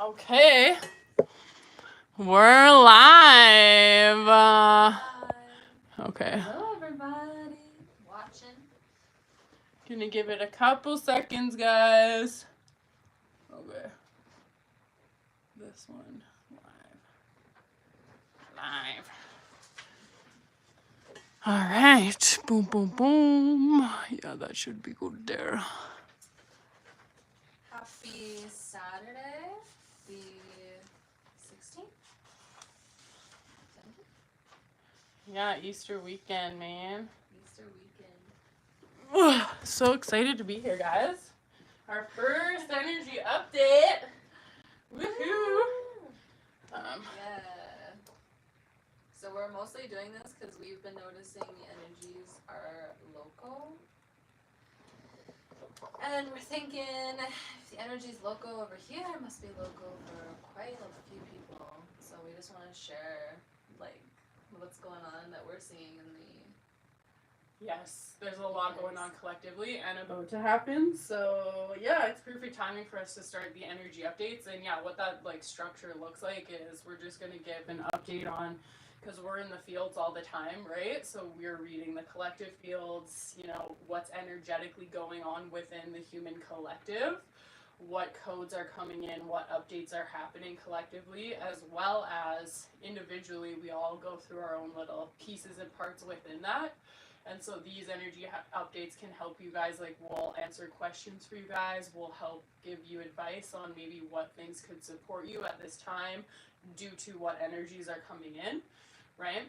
Okay. We're live. Okay. Hello, everybody. Watching. Gonna give it a couple seconds, guys. Okay. This one. Live. All right. Boom, boom, boom. Yeah, that should be good there. Happy Saturday, the 16th. Yeah, Easter weekend, man. Easter weekend. So excited to be here, guys. Our first energy update. Woohoo! Yeah. So we're mostly doing this because we've been noticing the energies are local. And we're thinking if the energy's local over here, it must be local for quite a few people. So we just want to share, like, what's going on that we're seeing in the... Yes, there's a lot going on collectively and about to happen. So yeah, it's perfect timing for us to start the energy updates. And yeah, what that like structure looks like is we're just gonna give an update on, because we're in the fields all the time, right? So we're reading the collective fields, you know, what's energetically going on within the human collective, what codes are coming in, what updates are happening collectively, as well as individually, we all go through our own little pieces and parts within that. And so these energy updates can help you guys, like we'll answer questions for you guys, we'll help give you advice on maybe what things could support you at this time due to what energies are coming in, right?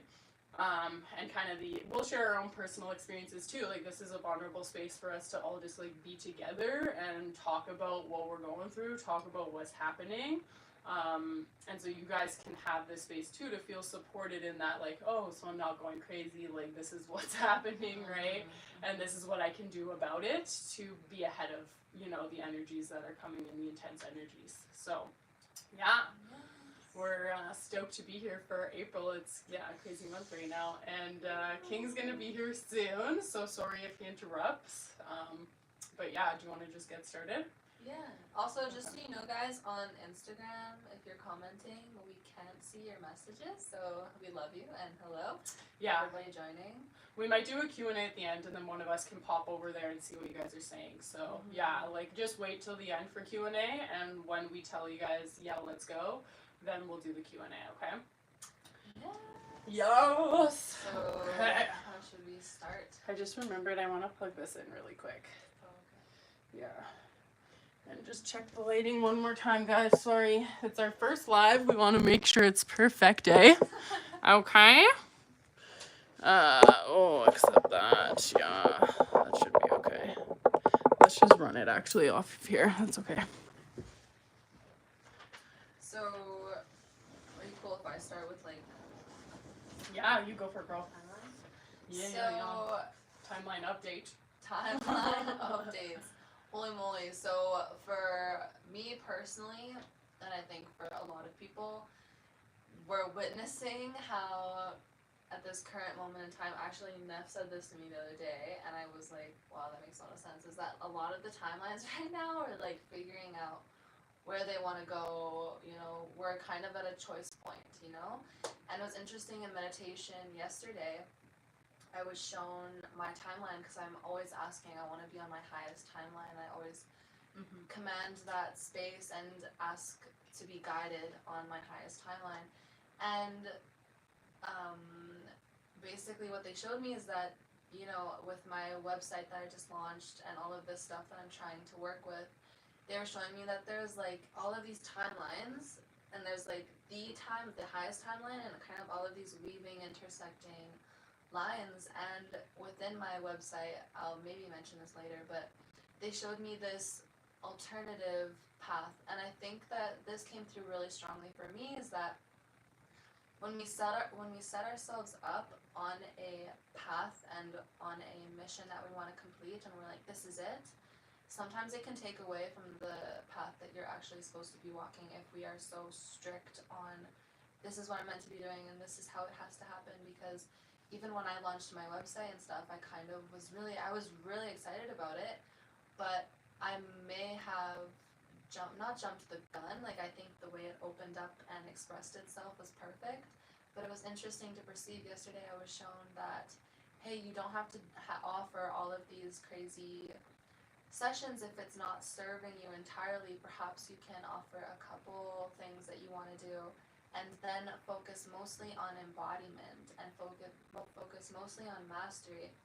And kind of we'll share our own personal experiences too. Like this is a vulnerable space for us to all just like be together and talk about what we're going through, talk about what's happening. And so you guys can have this space too to feel supported in that, like, oh, so I'm not going crazy, like this is what's happening, right? And this is what I can do about it to be ahead of, you know, the energies that are coming in, the intense energies. So yeah, we're stoked to be here for April. It's a crazy month right now, and King's gonna be here soon, so sorry if he interrupts. But yeah, do you want to just get started? Yeah. Also, just so you know, guys, on Instagram, if you're commenting, we can't see your messages, so we love you and hello. Yeah. Everybody joining. We might do a Q&A at the end, and then one of us can pop over there and see what you guys are saying. So yeah, like just wait till the end for Q&A, and when we tell you guys, yeah, let's go, then we'll do the Q&A, okay? Yes! So, how should we start? I just remembered I want to plug this in really quick. Oh, okay. Yeah. And just check the lighting one more time, guys. Sorry. It's our first live. We want to make sure it's perfect, eh? Okay. Except that. Yeah. That should be okay. Let's just run it actually off of here. That's okay. So, are you cool if I start with, like... Yeah, you go for it, girl. Timeline? Yeah. Timeline update. Timeline updates. Holy moly. So for me personally, and I think for a lot of people, we're witnessing how at this current moment in time, actually Neff said this to me the other day, and I was like, wow, that makes a lot of sense, is that a lot of the timelines right now are like figuring out where they want to go, you know, we're kind of at a choice point, you know? And it was interesting in meditation yesterday, I was shown my timeline because I'm always asking, I want to be on my highest timeline. I always command that space and ask to be guided on my highest timeline. And basically what they showed me is that, you know, with my website that I just launched and all of this stuff that I'm trying to work with, they were showing me that there's like all of these timelines, and there's like the highest timeline, and kind of all of these weaving, intersecting lines. And within my website, I'll maybe mention this later, but they showed me this alternative path, and I think that this came through really strongly for me, is that when we set ourselves up on a path and on a mission that we want to complete, and we're like, this is it, sometimes it can take away from the path that you're actually supposed to be walking if we are so strict on, this is what I'm meant to be doing and this is how it has to happen. Because even when I launched my website and stuff, I was really excited about it, but I may have not jumped the gun. Like, I think the way it opened up and expressed itself was perfect. But it was interesting to perceive. Yesterday I was shown that, hey, you don't have to offer all of these crazy sessions if it's not serving you entirely. Perhaps you can offer a couple things that you want to do, and then focus mostly on embodiment and focus mostly on mastery.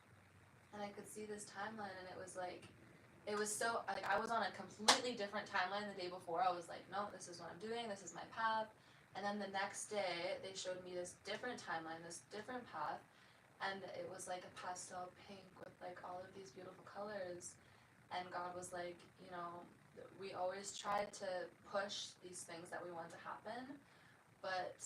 And I could see this timeline, and it was so, like, I was on a completely different timeline the day before. I was like, no, this is what I'm doing, this is my path. And then the next day, they showed me this different timeline, this different path, and it was like a pastel pink with like all of these beautiful colors. And God was like, we always try to push these things that we want to happen, but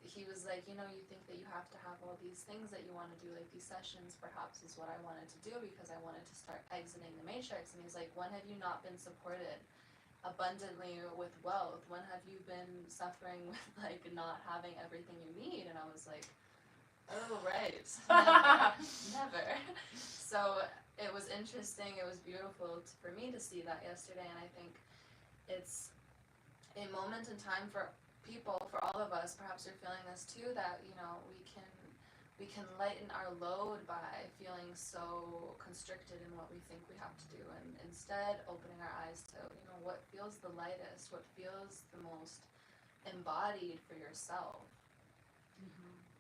he was like, you think that you have to have all these things that you want to do, like these sessions perhaps is what I wanted to do because I wanted to start exiting the matrix. And he's like, when have you not been supported abundantly with wealth? When have you been suffering with like not having everything you need? And I was like, oh right, never. So it was interesting, it was beautiful for me to see that yesterday, and I think it's a moment in time for people, for all of us. Perhaps you're feeling this too, that we can lighten our load by feeling so constricted in what we think we have to do, and instead opening our eyes to what feels the lightest, what feels the most embodied for yourself.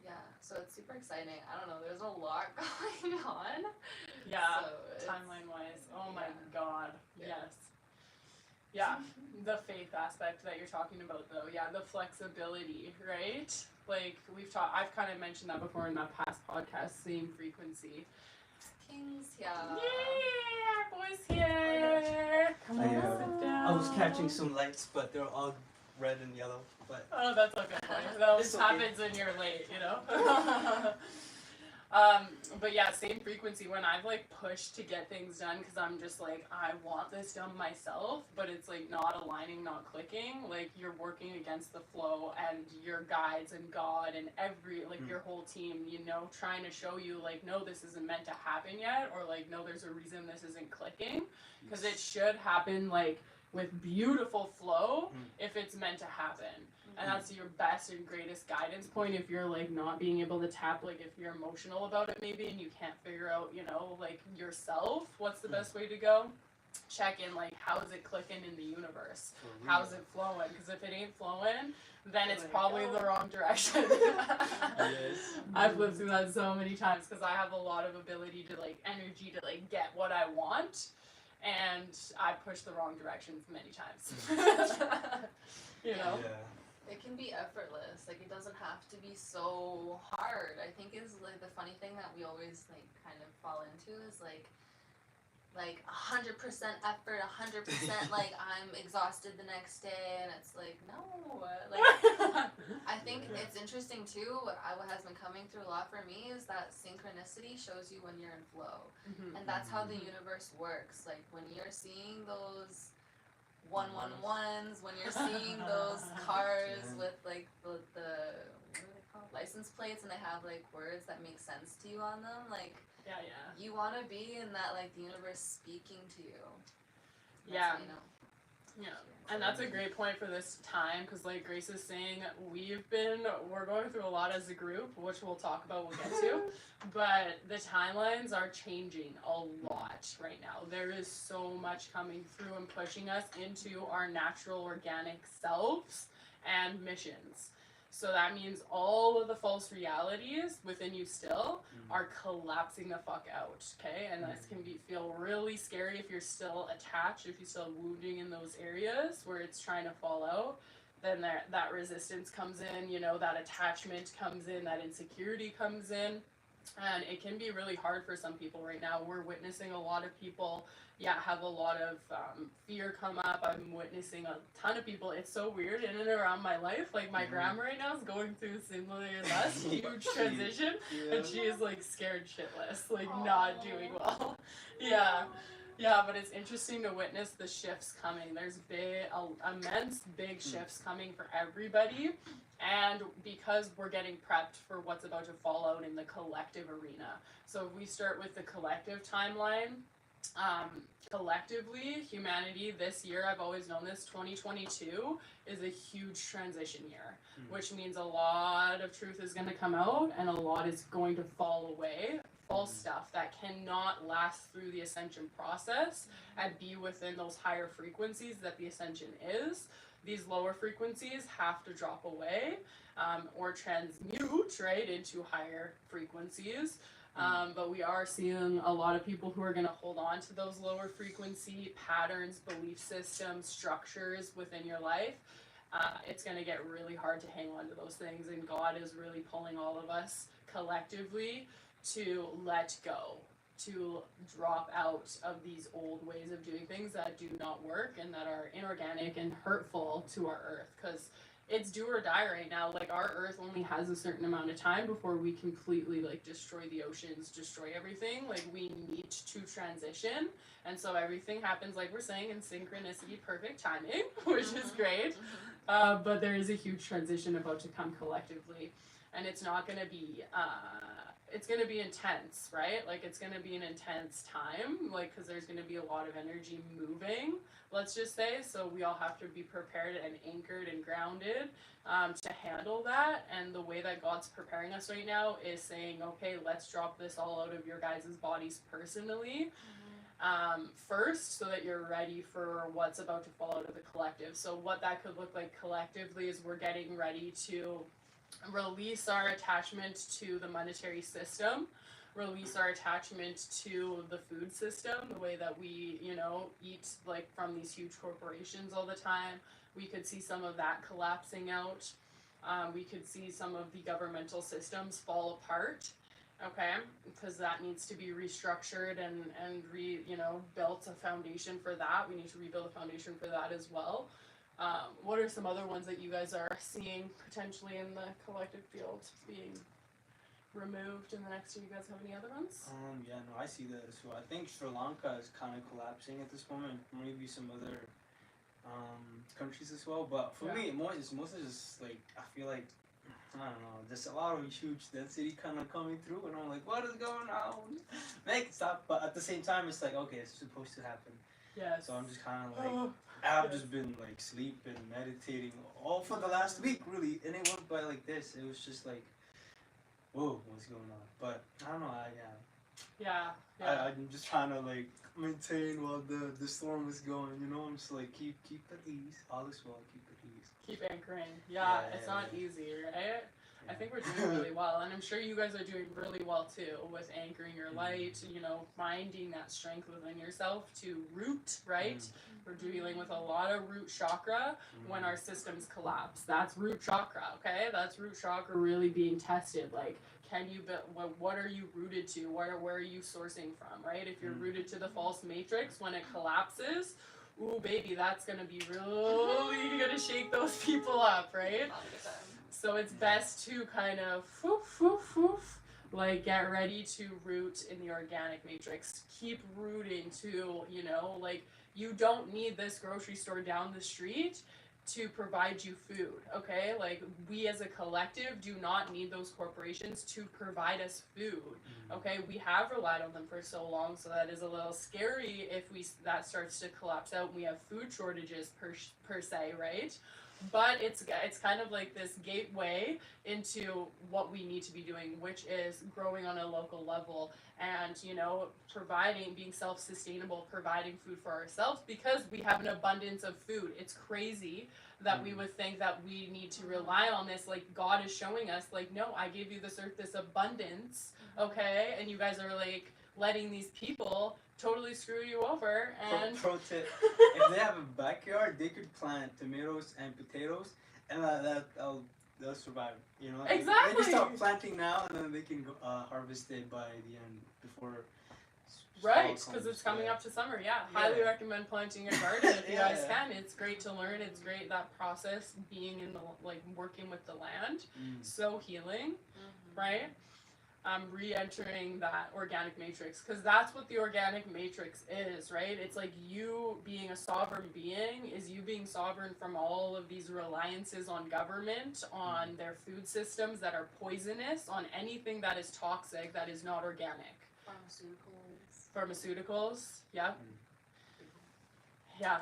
Yeah, so it's super exciting. I don't know, there's a lot going on. Yeah, so timeline wise. Oh my god. Yeah. Yes. Yeah, the faith aspect that you're talking about though. Yeah, the flexibility, right? Like I've kind of mentioned that before in that past podcast, same frequency. Kings, yeah. Yay, our boy's here. Come on, sit down. I was catching some lights, but they're all red and yellow. But oh, that's okay. That It's okay. happens when you're late, But yeah, same frequency. When I've like pushed to get things done because I'm just like, I want this done myself, but it's like not aligning, not clicking. Like you're working against the flow, and your guides and God and your whole team, trying to show you like, no, this isn't meant to happen yet, or like, no, there's a reason this isn't clicking, because it should happen like with beautiful flow if it's meant to happen. And that's your best and greatest guidance point if you're like not being able to tap, like if you're emotional about it maybe and you can't figure out, like yourself, what's the best way to go? Check in, like, how's it clicking in the universe? How's it flowing? Because if it ain't flowing, then it's probably the wrong direction. Yes. I've lived through that so many times because I have a lot of ability to like energy to like get what I want, and I push the wrong directions many times. Yeah. It can be effortless. Like, it doesn't have to be so hard. I think is like the funny thing that we always like kind of fall into is like 100% effort, 100% like I'm exhausted the next day, and it's like, no, like I think it's interesting too. What has been coming through a lot for me is that synchronicity shows you when you're in flow, and that's how the universe works. Like when you're seeing those 111s, when you're seeing those cars with like the what are they called, license plates, and they have like words that make sense to you on them, like you want to be in that, like the universe speaking to you. That's how you know. Yeah, and that's a great point for this time, because like Grace is saying, we're going through a lot as a group, which we'll talk about, we'll get to, but the timelines are changing a lot right now. There is so much coming through and pushing us into our natural organic selves and missions. So that means all of the false realities within you still are collapsing the fuck out, okay? And this can feel really scary if you're still attached, if you're still wounding in those areas where it's trying to fall out. Then that resistance comes in, that attachment comes in, that insecurity comes in. And it can be really hard for some people right now. We're witnessing a lot of people, have a lot of fear come up. I'm witnessing a ton of people. It's so weird in and around my life. Like my grandma right now is going through similar as us, huge transition, and she is like scared shitless, like not doing well. Yeah, but it's interesting to witness the shifts coming. There's immense big shifts coming for everybody. And because we're getting prepped for what's about to fall out in the collective arena. So if we start with the collective timeline, Collectively, humanity this year, I've always known this, 2022 is a huge transition year, which means a lot of truth is going to come out and a lot is going to fall away. False stuff that cannot last through the ascension process and be within those higher frequencies that the ascension is. These lower frequencies have to drop away or transmute, right, into higher frequencies. But we are seeing a lot of people who are going to hold on to those lower frequency patterns, belief systems, structures within your life. It's going to get really hard to hang on to those things, and God is really pulling all of us collectively to let go, to drop out of these old ways of doing things that do not work and that are inorganic and hurtful to our earth, because it's do or die right now. Like, our earth only has a certain amount of time before we completely like destroy the oceans, destroy everything. Like, we need to transition, and so everything happens, like we're saying, in synchronicity, perfect timing, which is great. But there is a huge transition about to come collectively, and it's not going to be it's going to be intense, right? Like, it's going to be an intense time, like, because there's going to be a lot of energy moving, let's just say. So we all have to be prepared and anchored and grounded to handle that. And the way that God's preparing us right now is saying, okay, let's drop this all out of your guys' bodies personally. First, so that you're ready for what's about to fall out of the collective. So what that could look like collectively is we're getting ready to release our attachment to the monetary system, release our attachment to the food system, the way that we, eat like from these huge corporations all the time. We could see some of that collapsing out. We could see some of the governmental systems fall apart. Okay, because that needs to be restructured and built a foundation for that. We need to rebuild a foundation for that as well. What are some other ones that you guys are seeing potentially in the collective field being removed in the next year? You guys have any other ones? Yeah, no, I see that as well. I think Sri Lanka is kind of collapsing at this moment. Maybe some other countries as well. But for me, most is just like, I feel like, I don't know, there's a lot of huge density kind of coming through, and I'm like, what is going on? Make it stop. But at the same time, it's like, okay, it's supposed to happen. Yes. So I'm just kind of like, I've just been like sleeping, meditating all for the last week, really, and it went by like this. It was just like, whoa, what's going on? But I don't know. I'm just trying to like maintain while the storm is going. I'm just like keep at ease. All is well. Keep at ease. Keep anchoring. It's not easy, right? I think we're doing really well, and I'm sure you guys are doing really well too with anchoring your light, finding that strength within yourself to root, right? We're dealing with a lot of root chakra when our systems collapse. That's root chakra, okay? That's root chakra really being tested. Like, can you what are you rooted to? Where are you sourcing from, right? If you're rooted to the false matrix, when it collapses, ooh, baby, that's gonna be really gonna shake those people up, right? So it's best to kind of like get ready to root in the organic matrix. Keep rooting to, like, you don't need this grocery store down the street to provide you food, okay? Like, we as a collective do not need those corporations to provide us food, okay? We have relied on them for so long, so that is a little scary if that starts to collapse out and we have food shortages per se, right? But it's kind of like this gateway into what we need to be doing, which is growing on a local level and, being self-sustainable, providing food for ourselves, because we have an abundance of food. It's crazy that we would think that we need to rely on this. Like, God is showing us, like, no, I gave you this earth, this abundance, okay? And you guys are like letting these people totally screw you over. And pro tip: if they have a backyard, they could plant tomatoes and potatoes, and they'll survive. Exactly. They can start planting now, and then they can harvest it by the end before. Right, because it's coming up to summer. Highly recommend planting a garden if you guys can. It's great to learn. It's great, that process, being in the working with the land, so healing, right? Re-entering that organic matrix, because that's what the organic matrix is, right? It's like you being a sovereign being is you being sovereign from all of these reliances on government, on their food systems that are poisonous, on anything that is toxic, that is not organic. Pharmaceuticals. Pharmaceuticals, yeah. Mm. Yeah,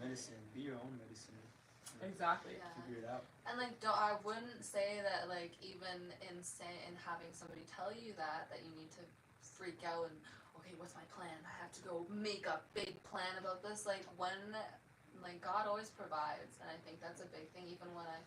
Medicine. Be your own medicine. exactly. Yeah. Figure it out. And like, I wouldn't say that like even in having somebody tell you that you need to freak out and okay, what's my plan? I have to go make a big plan about this. Like when, like God always provides, and I think that's a big thing. Even when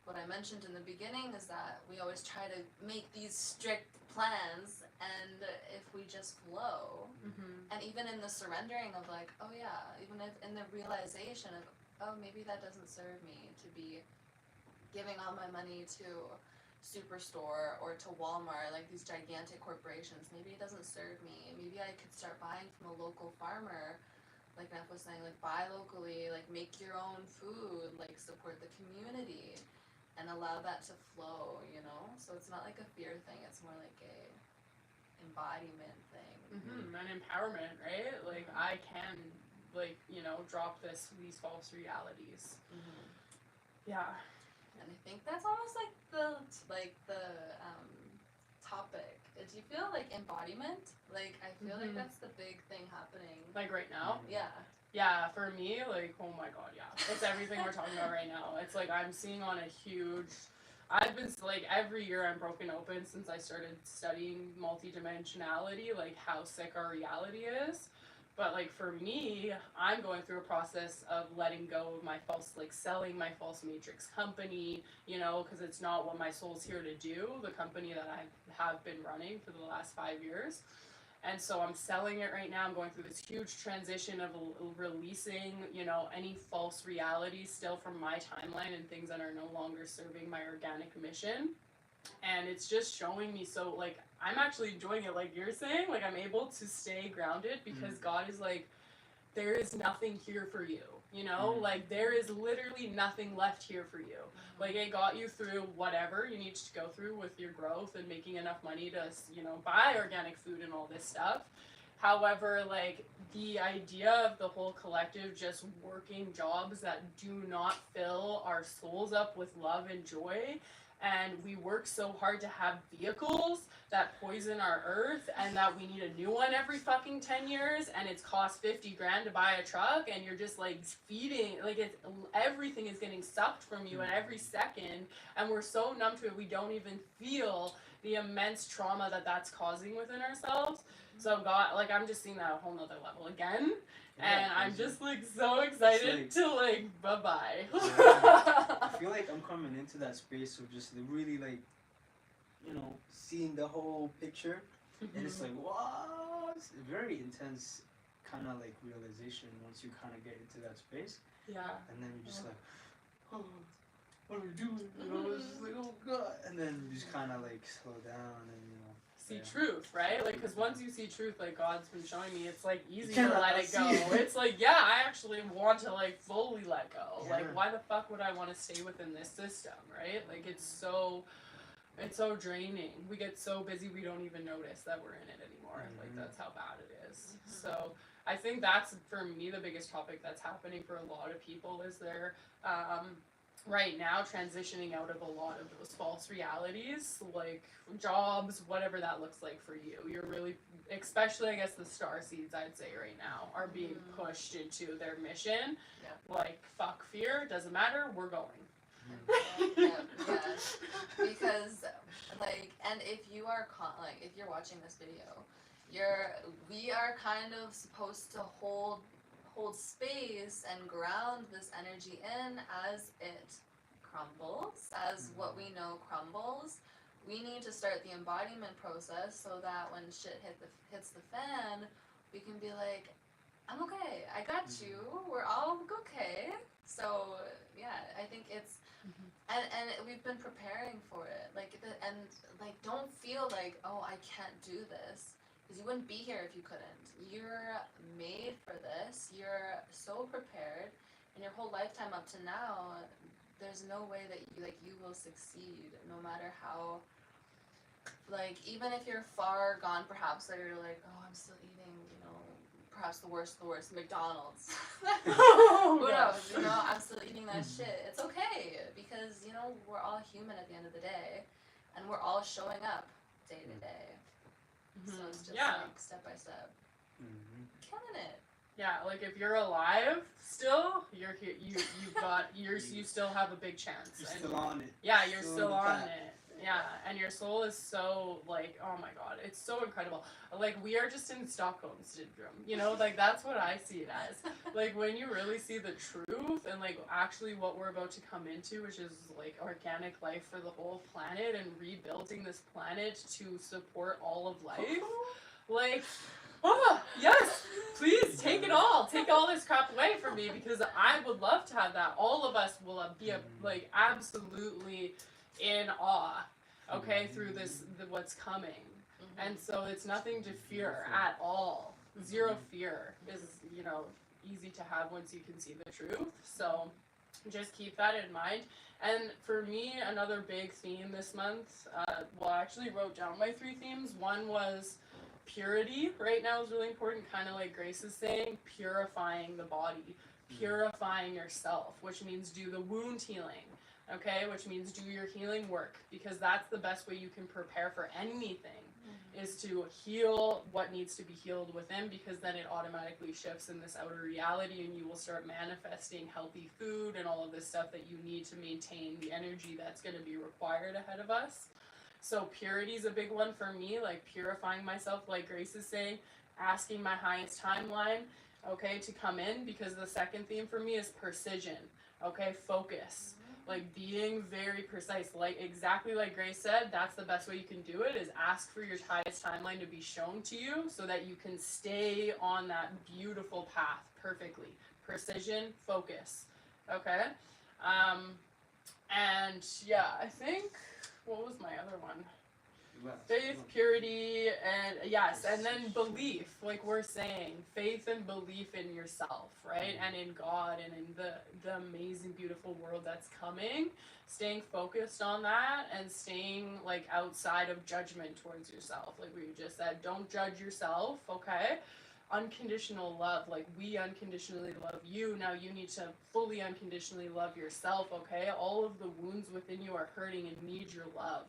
what I mentioned in the beginning is that we always try to make these strict plans, and if we just flow, Mm-hmm. and even in the surrendering of like, oh yeah, even if in the realization of, oh maybe that doesn't serve me to be giving all my money to Superstore or to Walmart, like these gigantic corporations. Maybe it doesn't serve me. Maybe I could start buying from a local farmer, like Neff was saying, like buy locally, like make your own food, like support the community, and allow that to flow, you know? So it's not like a fear thing, it's more like a embodiment thing. Mm-hmm. And empowerment, right? Like I can, like, you know, drop these false realities. Mm-hmm. Yeah. And I think that's almost like the topic. Do you feel like embodiment? Like I feel like that's the big thing happening. Like right now. Yeah. Yeah, for me, like, oh my god, yeah. It's everything we're talking about right now. It's like I'm seeing on a huge. I've been, like, every year I'm broken open since I started studying multidimensionality, like, how sick our reality is. But, like, for me, I'm going through a process of letting go of my false, like, selling my false matrix company, you know, because it's not what my soul's here to do, the company that I have been running for the last 5 years. And so I'm selling it right now. I'm going through this huge transition of releasing, you know, any false realities still from my timeline and things that are no longer serving my organic mission. And it's just showing me, so, like, I'm actually enjoying it, like you're saying. Like, I'm able to stay grounded because God is like, there is nothing here for you, you know? Like, there is literally nothing left here for you. Like, it got you through whatever you need to go through with your growth and making enough money to, you know, buy organic food and all this stuff. However, like, the idea of the whole collective just working jobs that do not fill our souls up with love and joy, and we work so hard to have vehicles that poison our earth and that we need a new one every fucking 10 years, and it's cost 50 grand to buy a truck, and you're just like feeding, like, it's everything is getting sucked from you at every second, and we're so numb to it we don't even feel the immense trauma that that's causing within ourselves. So God, like, I'm just seeing that at a whole nother level again. And I'm just, like, so excited to, like, bye-bye. I feel like I'm coming into that space of just really, like, you know, seeing the whole picture. And it's like, wow, it's a very intense kind of, like, realization once you kind of get into that space. Yeah. And then you're just like, oh, what are we doing? You know, it's just like, oh, God. And then you just kind of, like, slow down and, you know. See truth, right? Like, because once you see truth, like God's been showing me, it's like easy to let it go. It's like, yeah, I actually want to, like, fully let go. Yeah. Like, why the fuck would I want to stay within this system, right? Like, it's so draining. We get so busy we don't even notice that we're in it anymore. Like, that's how bad it is. So I think that's, for me, the biggest topic that's happening for a lot of people is they're right now transitioning out of a lot of those false realities, like jobs, whatever that looks like for you. You're really, especially, I guess, the star seeds, I'd say right now, are being pushed into their mission. Yeah. Like, fuck fear, doesn't matter, we're going. Yeah. Because, like, and if you are if you're watching this video, we are kind of supposed to hold space and ground this energy in as it crumbles, as what we know crumbles. We need to start the embodiment process so that when shit hits the fan, we can be like, I'm okay, I got you, we're all okay. So yeah, I think it's and we've been preparing for it, like, don't feel like, oh, I can't do this, because you wouldn't be here if you couldn't. You're made for this. You're so prepared, and your whole lifetime up to now, there's no way that you will succeed, no matter how, like, even if you're far gone, perhaps, that you're like, oh, I'm still eating, you know, perhaps the worst, McDonald's. Who knows, you know, I'm still eating that shit. It's okay, because, you know, we're all human at the end of the day, and we're all showing up day to day. So it's just like step by step. Killing it. Yeah, like if you're alive still, you're here. You still have a big chance. You're And still on it. yeah, you're Still still on the on path. it. Yeah, and your soul is so like, oh my god, it's so incredible. Like we are just in Stockholm syndrome, you know, like that's what I see it as. Like when you really see the truth and like actually what we're about to come into, which is like organic life for the whole planet and rebuilding this planet to support all of life. Like, oh yes, please take it all. Take all this crap away from me because I would love to have that. All of us will be like absolutely in awe, okay, through what's coming. Mm-hmm. And so it's nothing to fear at all. Zero fear is, you know, easy to have once you can see the truth. So just keep that in mind. And for me, another big theme this month, well, I actually wrote down my 3 themes. One was purity right now is really important, kind of like Grace is saying, purifying the body, purifying yourself, which means do the wound healing. Okay, which means do your healing work because that's the best way you can prepare for anything is to heal what needs to be healed within because then it automatically shifts in this outer reality and you will start manifesting healthy food and all of this stuff that you need to maintain the energy that's going to be required ahead of us. So purity is a big one for me, like purifying myself, like Grace is saying, asking my highest timeline, okay, to come in because the second theme for me is precision, okay, focus. Like being very precise, like exactly like Grace said, that's the best way you can do it is ask for your highest timeline to be shown to you so that you can stay on that beautiful path perfectly. Precision, focus, okay? And yeah, I think, what was my other one? Faith, purity, and yes, and then belief, like we're saying, faith and belief in yourself, right? And in God and in the amazing, beautiful world that's coming. Staying focused on that and staying like outside of judgment towards yourself. Like we just said, don't judge yourself, okay? Unconditional love, like we unconditionally love you. Now you need to fully unconditionally love yourself, okay? All of the wounds within you are hurting and need your love.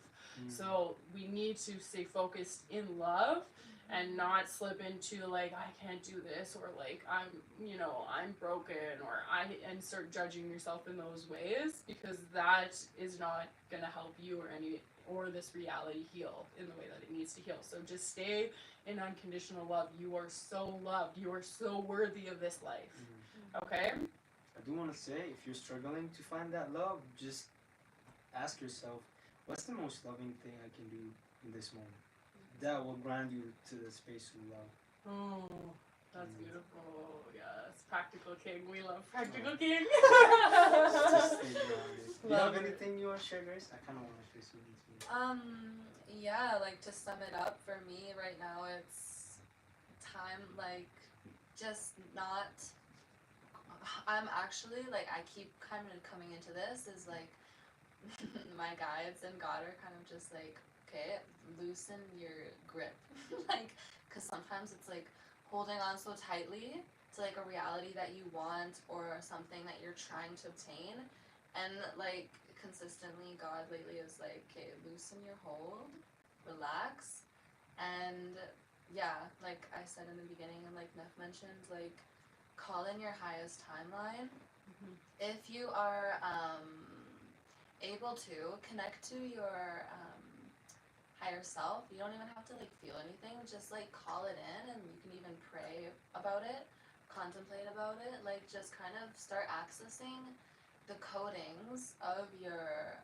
So we need to stay focused in love and not slip into like I can't do this or like I'm broken or and start judging yourself in those ways because that is not gonna help you or this reality heal in the way that it needs to heal. So just stay in unconditional love. You are so loved. You are so worthy of this life. Okay? I do want to say, if you're struggling to find that love, just ask yourself, what's the most loving thing I can do in this moment? That will ground you to the space of love. Oh, that's beautiful. Yes, Practical King. We love Practical King. Just stay grounded. Do you have anything you want to share, Grace? I kind of want to share something too. Yeah, like to sum it up for me right now, it's time, like, just not. I'm actually, like, I keep kind of coming into this is like, my guides and God are kind of just like, okay, loosen your grip. Like, because sometimes it's like holding on so tightly to like a reality that you want or something that you're trying to obtain. And like consistently, God lately is like, okay, loosen your hold, relax. And yeah, like I said in the beginning, and like Neff mentioned, like call in your highest timeline. If you are able to connect to your higher self, you don't even have to like feel anything, just like call it in and you can even pray about it, contemplate about it, like just kind of start accessing the codings of your,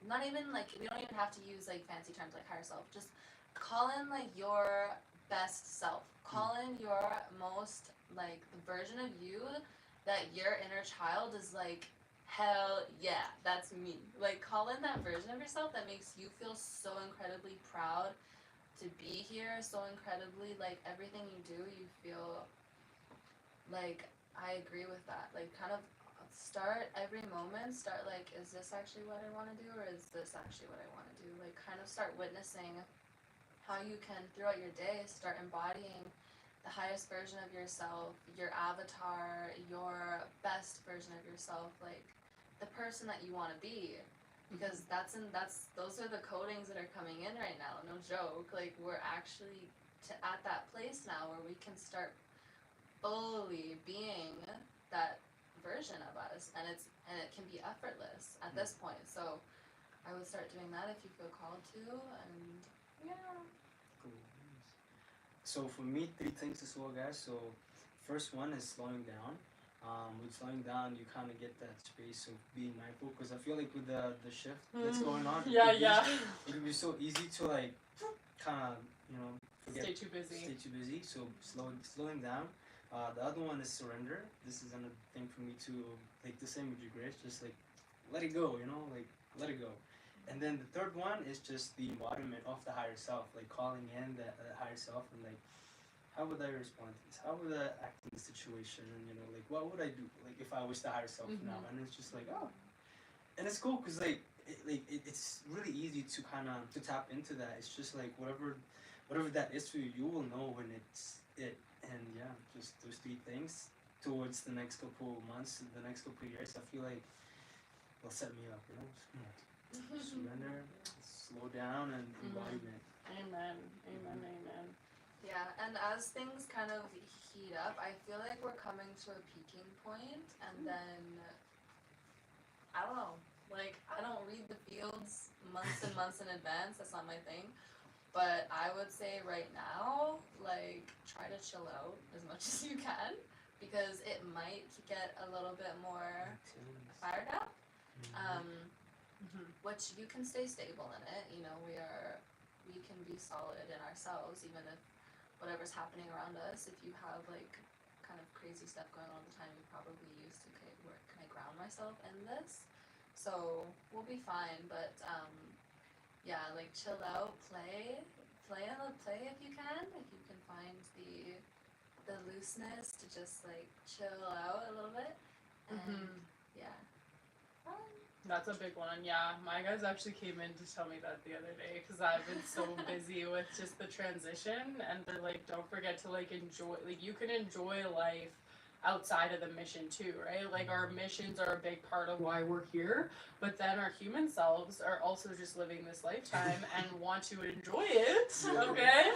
not even like, we don't even have to use like fancy terms like higher self, just call in like your best self, call in your most like the version of you that your inner child is like, hell yeah, that's me. Like, call in that version of yourself that makes you feel so incredibly proud to be here, so incredibly, like, everything you do, you feel like, I agree with that. Like, kind of start every moment, start like, is this actually what I want to do, or is this actually what I want to do? Like, kind of start witnessing how you can, throughout your day, start embodying the highest version of yourself, your avatar, your best version of yourself, like the person that you want to be, because those are the codings that are coming in right now. No joke. Like we're actually at that place now where we can start fully being that version of us, and it can be effortless at this point. So I would start doing that if you feel called to, and yeah. Cool. So for me, 3 things as well, guys. So first one is slowing down. With slowing down, you kind of get that space of being mindful, because I feel like with the shift that's going on, Yeah, it can be so easy to like kind of forget, Stay too busy. So slowing down. The other one is surrender. This is another thing for me to like the same with your grace, just like let it go, like let it go. And then the third one is just the embodiment of the higher self, like calling in the higher self and like, how would I respond to this? How would I act in this situation? And like, what would I do? Like, if I was the higher self now? And it's just like, oh, and it's cool because it's really easy to kind of to tap into that. It's just like whatever that is for you, you will know when it's it. And yeah, just those 3 things towards the next couple of months, the next couple of years, I feel like will set me up. Surrender, slow down, and embodiment. Amen. Yeah, and as things kind of heat up, I feel like we're coming to a peaking point, and then I don't know. Like, I don't read the fields months and months in advance. That's not my thing. But I would say right now, like, try to chill out as much as you can, because it might get a little bit more fired up. Which you can stay stable in it. We can be solid in ourselves, even if whatever's happening around us. If you have like kind of crazy stuff going on all the time, you probably use to, okay, where can I ground myself in this? So we'll be fine. But yeah, like chill out, play if you can. If you can find the looseness to just like chill out a little bit, and yeah. That's a big one, yeah. My guys actually came in to tell me that the other day, because I've been so busy with just the transition, and they're like, don't forget to like enjoy, like you can enjoy life outside of the mission too, right? Like our missions are a big part of why we're here, but then our human selves are also just living this lifetime and want to enjoy it, okay?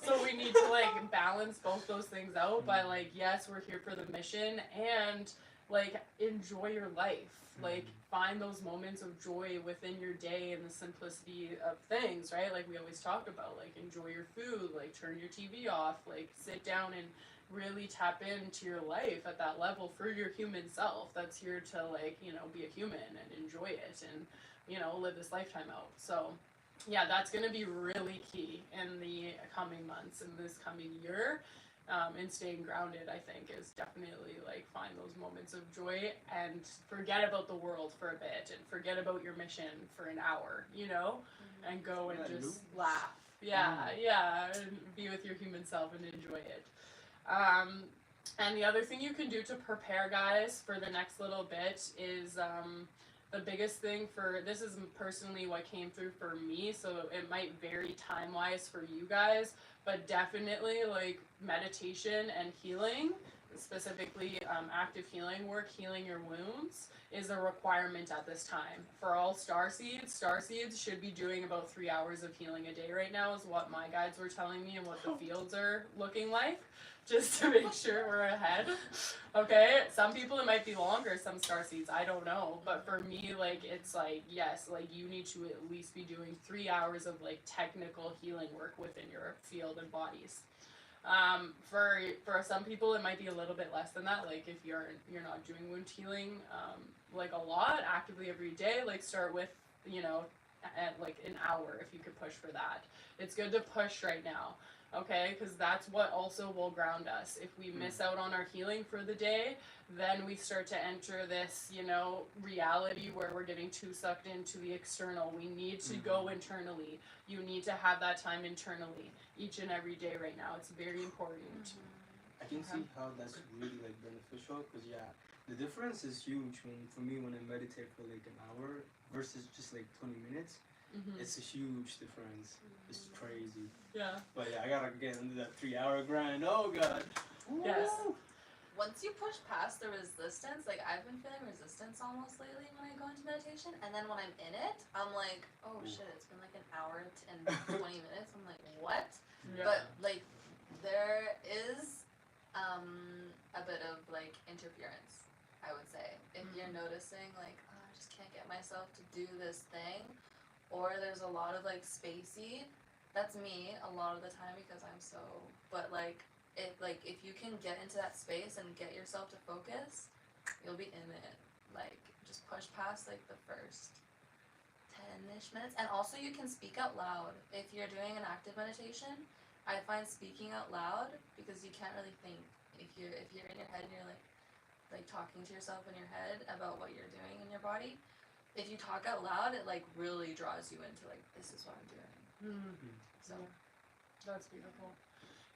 So we need to like balance both those things out by like, yes, we're here for the mission, and like enjoy your life. Like find those moments of joy within your day and the simplicity of things, right? Like we always talk about, like enjoy your food, like turn your TV off, like sit down and really tap into your life at that level for your human self that's here to like, be a human and enjoy it and, live this lifetime out. So yeah, that's going to be really key in the coming months and this coming year. And staying grounded, I think, is definitely like find those moments of joy and forget about the world for a bit and forget about your mission for an hour, and go and just laugh. Yeah, and be with your human self and enjoy it. And the other thing you can do to prepare, guys, for the next little bit is the biggest thing this is personally what came through for me, so it might vary time-wise for you guys, but definitely like meditation and healing, specifically active healing work, healing your wounds, is a requirement at this time. For all starseeds should be doing about 3 hours of healing a day right now, is what my guides were telling me and what the fields are looking like, just to make sure we're ahead. Okay, some people it might be longer, some starseeds, I don't know, but for me, like, it's like, yes, like you need to at least be doing 3 hours of like technical healing work within your field and bodies. For some people it might be a little bit less than that, like if you're not doing wound healing like a lot actively every day, like start with at like an hour if you could push for that. It's good to push right now, okay, because that's what also will ground us. If we miss out on our healing for the day, then we start to enter this reality where we're getting too sucked into the external. We need to go internally. You need to have that time internally each and every day right now. It's very important. I can see how that's really like beneficial, because the difference is huge for me when I meditate for like an hour versus just like 20 minutes. It's a huge difference. It's crazy. Yeah. But yeah, I gotta get into that 3 hour grind. Oh god. Yes. Once you push past the resistance, like I've been feeling resistance almost lately when I go into meditation, and then when I'm in it, I'm like, oh shit, it's been like an hour and 20 minutes. I'm like, what? Yeah. But like there is a bit of like interference, I would say. If you're noticing like, oh, I just can't get myself to do this thing, or there's a lot of like spacey, that's me a lot of the time because I'm so, but like if you can get into that space and get yourself to focus, you'll be in it. Like just push past like the first 10-ish minutes. And also you can speak out loud. If you're doing an active meditation, I find speaking out loud, because you can't really think. If you're in your head and you're like talking to yourself in your head about what you're doing in your body, if you talk out loud, it like really draws you into like, this is what I'm doing. So that's beautiful.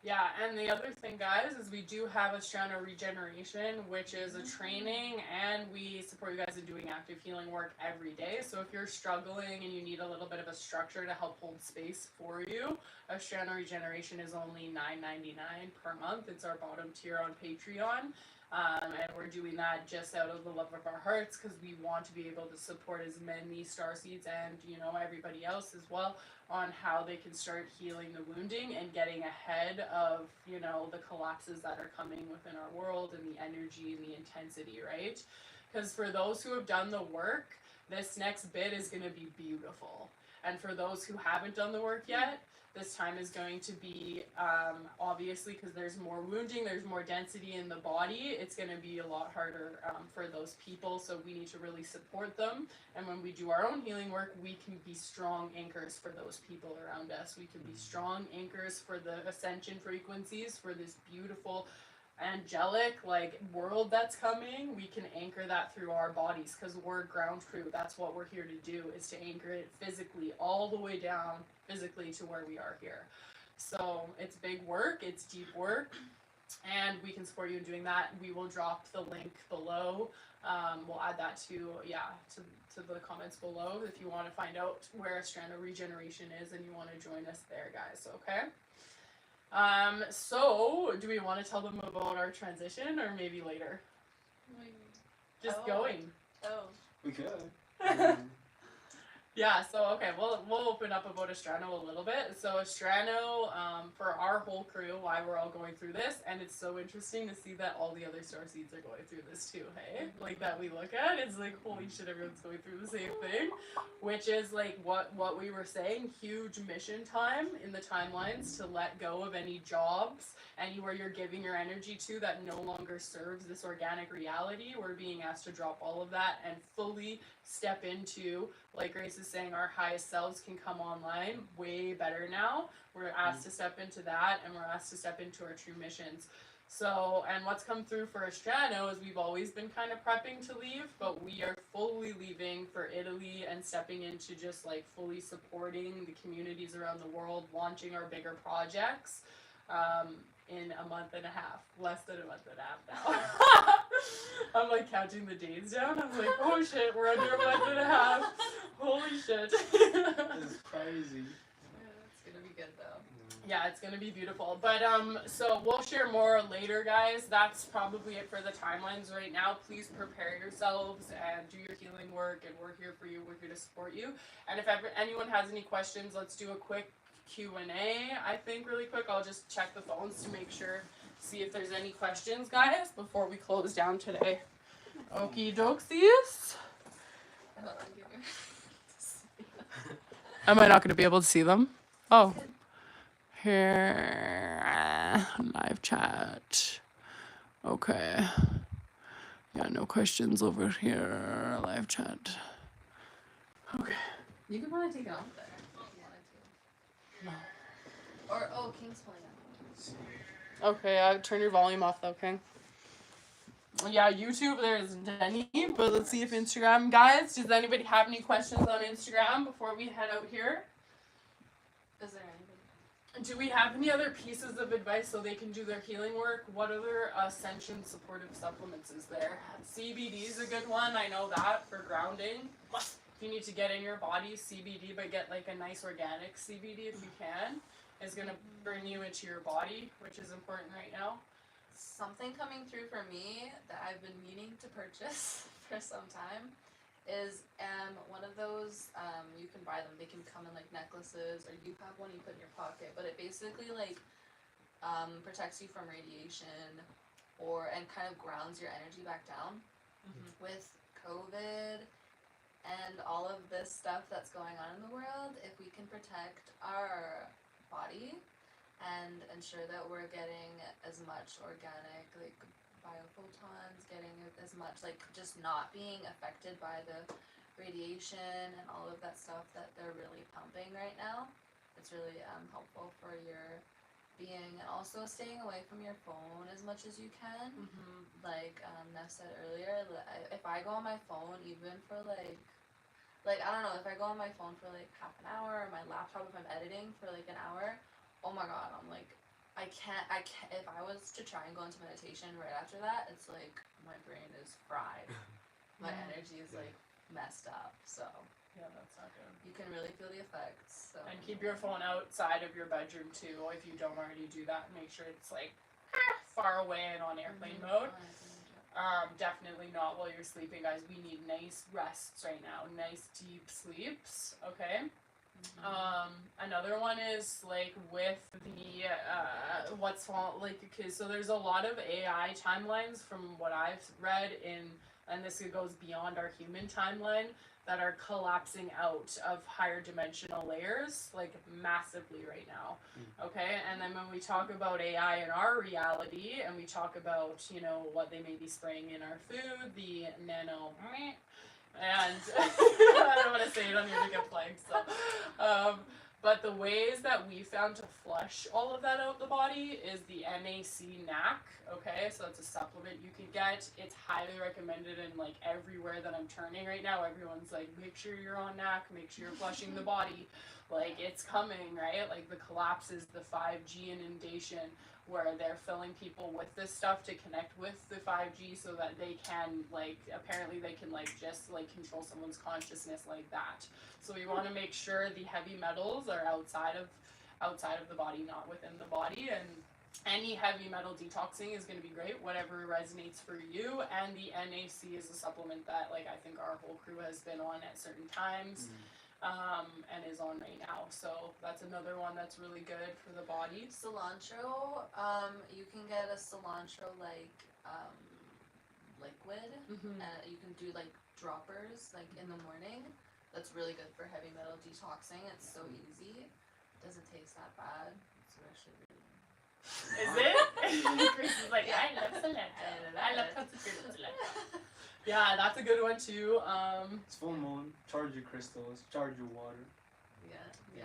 Yeah, and the other thing, guys, is we do have a strand of Regeneration, which is a training, and we support you guys in doing active healing work every day. So if you're struggling and you need a little bit of a structure to help hold space for you, a strand of Regeneration is only $9.99 per month. It's our bottom tier on Patreon. And we're doing that just out of the love of our hearts, because we want to be able to support as many starseeds and, you know, everybody else as well on how they can start healing the wounding and getting ahead of, you know, the collapses that are coming within our world and the energy and the intensity, right? Because for those who have done the work, this next bit is going to be beautiful. And for those who haven't done the work yet, this time is going to be, obviously, because there's more wounding, there's more density in the body, it's going to be a lot harder for those people, so we need to really support them. And when we do our own healing work, we can be strong anchors for those people around us. We can be strong anchors for the ascension frequencies, for this beautiful angelic like world that's coming. We can anchor that through our bodies, because we're ground crew. That's what we're here to do, is to anchor it physically all the way down physically to where we are here. So it's big work, it's deep work, and we can support you in doing that. We will drop the link below. We'll add that to the comments below if you want to find out where a strand of Regeneration is and you want to join us there, guys. Okay. So do we want to tell them about our transition, or maybe later? Just going. Oh. We could. Yeah, so okay, we'll open up about Estrano a little bit. So Estrano, for our whole crew, why we're all going through this, and it's so interesting to see that all the other starseeds are going through this too, hey? Like that we look at, it's like, holy shit, everyone's going through the same thing. Which is like what we were saying, huge mission time in the timelines to let go of any jobs, anywhere you're giving your energy to that no longer serves this organic reality. We're being asked to drop all of that and fully step into, like Grace is saying, our highest selves can come online way better now. We're asked to step into that, and we're asked to step into our true missions. So, and what's come through for Estrano is we've always been kind of prepping to leave, but we are fully leaving for Italy and stepping into just like fully supporting the communities around the world, launching our bigger projects. In a month and a half, less than a month and a half now. I'm like counting the days down. I'm like, oh shit, we're under a month and a half. Holy shit. This is crazy. Yeah, it's gonna be good though. Yeah, it's gonna be beautiful. But so we'll share more later, guys. That's probably it for the timelines right now. Please prepare yourselves and do your healing work, and we're here for you. We're here to support you. And if anyone has any questions, let's do a quick Q&A. I think really quick. I'll just check the phones to make sure, see if there's any questions, guys, before we close down today. Okie doksies. Am I not going to be able to see them? Oh. Here. Live chat. Okay. Yeah, no questions over here. Live chat. Okay. You could probably take it off there if you wanted to. No. Or, oh, King's playing it. Okay, turn your volume off though, King. Yeah, YouTube, there's Denny, but let's see if Instagram, guys, does anybody have any questions on Instagram before we head out here? Is there anybody? Do we have any other pieces of advice so they can do their healing work? What other ascension supportive supplements is there? CBD is a good one, I know that, for grounding. If you need to get in your body, CBD, but get like a nice organic CBD if you can, is going to bring you into your body, which is important right now. Something coming through for me that I've been meaning to purchase for some time is one of those, you can buy them. They can come in like necklaces, or you have one you put in your pocket. But it basically like protects you from radiation, and kind of grounds your energy back down. With COVID and all of this stuff that's going on in the world, if we can protect our body and ensure that we're getting as much organic, like biophotons, getting as much, like just not being affected by the radiation and all of that stuff that they're really pumping right now, it's really helpful for your being, and also staying away from your phone as much as you can. Like Neff said earlier, if I go on my phone even for like I don't know, if I go on my phone for like half an hour, or my laptop if I'm editing for like an hour, oh my god, I'm like, I can't, if I was to try and go into meditation right after that, it's like my brain is fried. My energy is like messed up, so. Yeah, that's not good. You can really feel the effects. So. And keep your phone outside of your bedroom too, if you don't already do that. Make sure it's like far away and on airplane mode. Definitely not while you're sleeping, guys. We need nice rests right now, nice deep sleeps. Okay. Another one is like with the okay, so there's a lot of AI timelines from what I've read and this goes beyond our human timeline, that are collapsing out of higher dimensional layers, like massively right now. Okay, and then when we talk about AI in our reality, and we talk about, you know, what they may be spraying in our food, the nano, and I don't want to say it on here to get flagged, so, but the ways that we found to flush all of that out the body is the NAC, okay? So it's a supplement you can get. It's highly recommended in like everywhere that I'm turning right now. Everyone's like, make sure you're on NAC, make sure you're flushing the body. Like, it's coming, right? Like, the collapse is the 5G inundation, where they're filling people with this stuff to connect with the 5G so that they can, like, apparently they can, like, just, like, control someone's consciousness like that. So we want to make sure the heavy metals are outside of the body, not within the body, and any heavy metal detoxing is going to be great, whatever resonates for you, and the NAC is a supplement that, like, I think our whole crew has been on at certain times. And is on right now, so that's another one that's really good for the body. Cilantro, you can get a cilantro like liquid. You can do like droppers like in the morning. That's really good for heavy metal detoxing. It's so easy. It doesn't taste that bad. It's actually really good. Is it? Chris is like, I love cilantro. I love concentrated cilantro. Yeah, that's a good one too. It's full moon. Charge your crystals. Charge your water. Yeah.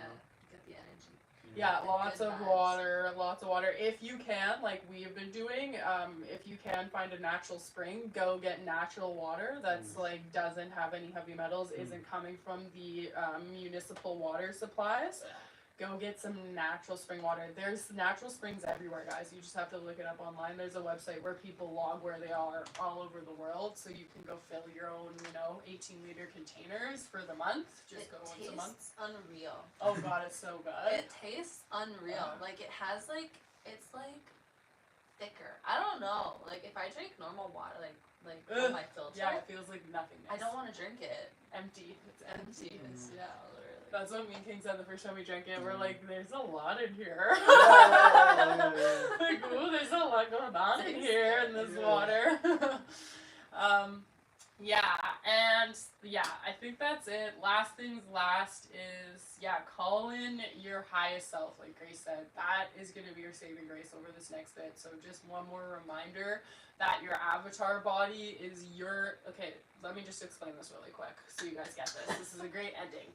Get the energy. Yeah, Get lots good of vibes. lots of water. If you can, like we've been doing, if you can find a natural spring, go get natural water that's like doesn't have any heavy metals, isn't coming from the municipal water supplies. Go get some natural spring water. There's natural springs everywhere, guys. You just have to look it up online. There's a website where people log where they are all over the world, so you can go fill your own, 18-liter containers for the month. Just go once a month. It tastes unreal. Oh god, it's so good. It tastes unreal. Like, it has it's thicker. I don't know. Like, if I drink normal water, like from my filter, yeah, it feels like nothingness. I don't want to drink it. Empty. It's empty. Yeah, literally. That's what me and King said the first time we drank it. We're like, there's a lot in here. Like, ooh, there's a lot going on in here in this water. I think that's it. Last things last is, call in your highest self, like Grace said. That is going to be your saving grace over this next bit. So just one more reminder that your avatar body is okay, let me just explain this really quick so you guys get this. This is a great ending.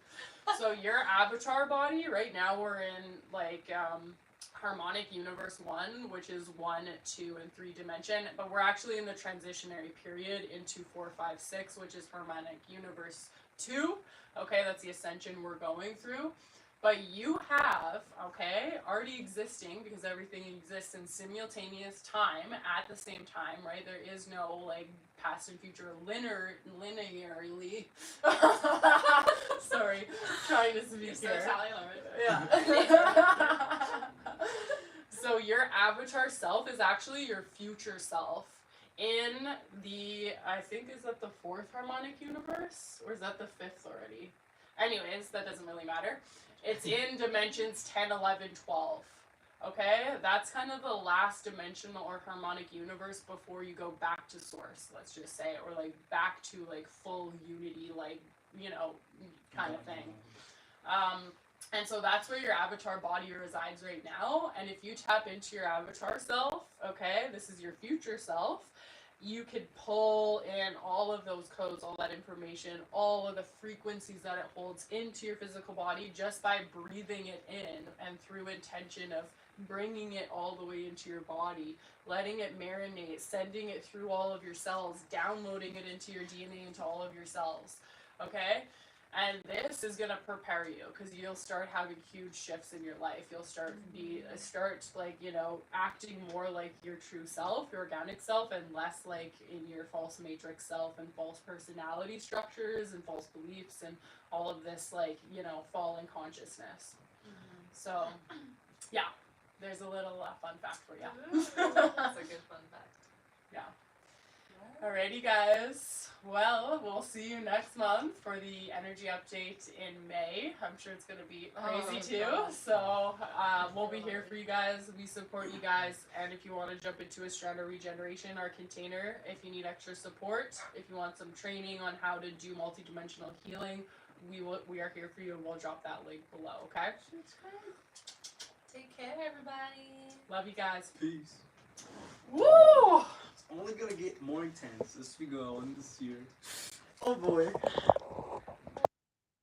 So your avatar body, right now we're in like harmonic universe 1, which is 1, 2, and 3 dimension, but we're actually in the transitionary period into 4, 5, 6, which is harmonic universe 2. Okay, that's the ascension we're going through. But you have, already existing, because everything exists in simultaneous time at the same time, right? There is no, like, past and future linearly. Sorry, trying to speak You're here. so Italian, Yeah. So your avatar self is actually your future self in the, I think, is that the fourth harmonic universe? Or is that the fifth already? Anyways, that doesn't really matter. It's in dimensions 10, 11, 12. Okay? That's kind of the last dimensional or harmonic universe before you go back to source, let's just say, or like back to like full unity, like, you know, kind of thing. And so that's where your avatar body resides right now. And if you tap into your avatar self, okay, this is your future self, you could pull in all of those codes, all that information, all of the frequencies that it holds into your physical body just by breathing it in and through intention of bringing it all the way into your body, letting it marinate, sending it through all of your cells, downloading it into your DNA, into all of your cells, okay? And this is gonna prepare you because you'll start having huge shifts in your life. You'll start like, you know, acting more like your true self, your organic self, and less like in your false matrix self and false personality structures and false beliefs and all of this, like, you know, fallen consciousness. So, yeah, there's a little fun fact for you. That's a good fun fact. Yeah. Alrighty, guys. Well, we'll see you next month for the energy update in May. I'm sure it's going to be crazy too. God. So we'll be here for you guys. We support you guys. And if you want to jump into a strand of regeneration, our container, if you need extra support, if you want some training on how to do multidimensional healing, we are here for you, and we'll drop that link below, okay? Take care, everybody. Love you guys. Peace. Woo! Only gonna get more intense as we go on this year. Oh boy.